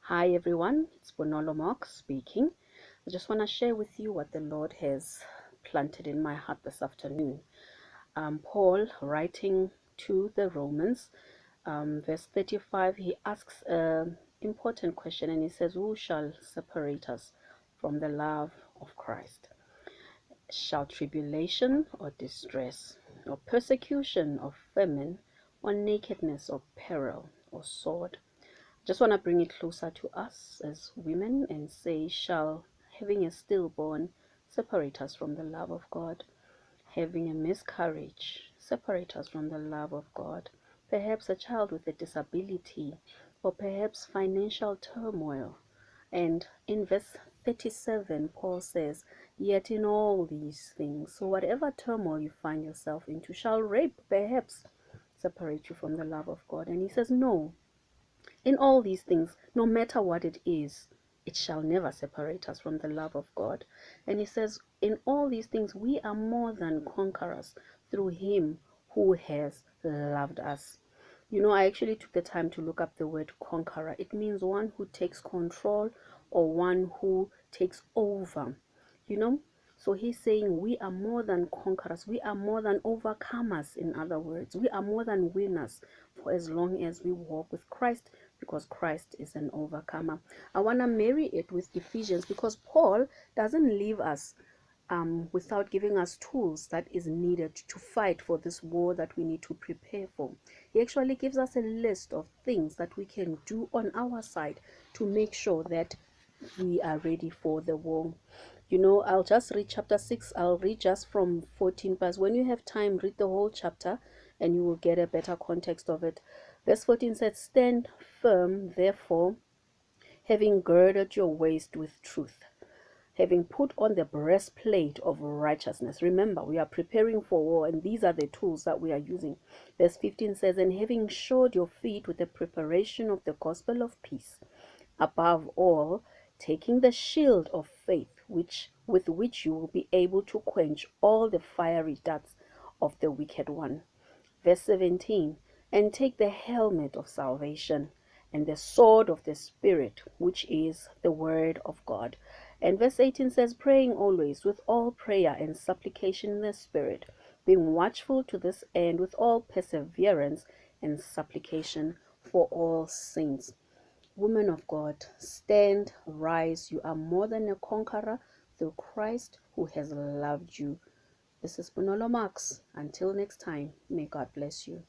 Hi everyone, it's Bonolo Mark speaking. I just want to share with you what the Lord has planted in my heart this afternoon. Paul, writing to the Romans, verse 35, he asks an important question and he says, "Who shall separate us from the love of Christ? Shall tribulation or distress, or persecution or famine, or nakedness or peril or sword?" Just want to bring it closer to us as women and say, shall having a stillborn separate us from the love of God? Having a miscarriage separate us from the love of God? Perhaps a child with a disability, or perhaps financial turmoil. And in verse 37, Paul says, "Yet in all these things," so whatever turmoil you find yourself into, shall rape perhaps separate you from the love of God. And he says, no, in all these things, no matter what it is, it shall never separate us from the love of God. And he says, in all these things, we are more than conquerors through him who has loved us. You know, I actually took the time to look up the word conqueror. It means one who takes control or one who takes over, you know. So he's saying we are more than conquerors. We are more than overcomers, in other words. We are more than winners for as long as we walk with Christ, because Christ is an overcomer. I want to marry it with Ephesians, because Paul doesn't leave us without giving us tools that is needed to fight for this war that we need to prepare for. He actually gives us a list of things that we can do on our side to make sure that we are ready for the war. You know, I'll just read chapter 6. I'll read just from 14 verse. When you have time, read the whole chapter and you will get a better context of it. Verse 14 says, "Stand firm, therefore, having girded your waist with truth, having put on the breastplate of righteousness." Remember, we are preparing for war, and these are the tools that we are using. Verse 15 says, "And having shod your feet with the preparation of the gospel of peace, above all, taking the shield of faith, with which you will be able to quench all the fiery darts of the wicked one." Verse 17, "And take the helmet of salvation and the sword of the Spirit, which is the word of God." And verse 18 says, "Praying always with all prayer and supplication in the Spirit, being watchful to this end with all perseverance and supplication for all saints." Woman of God, stand, rise. You are more than a conqueror through Christ who has loved you. This is Bonolo Marks. Until next time, may God bless you.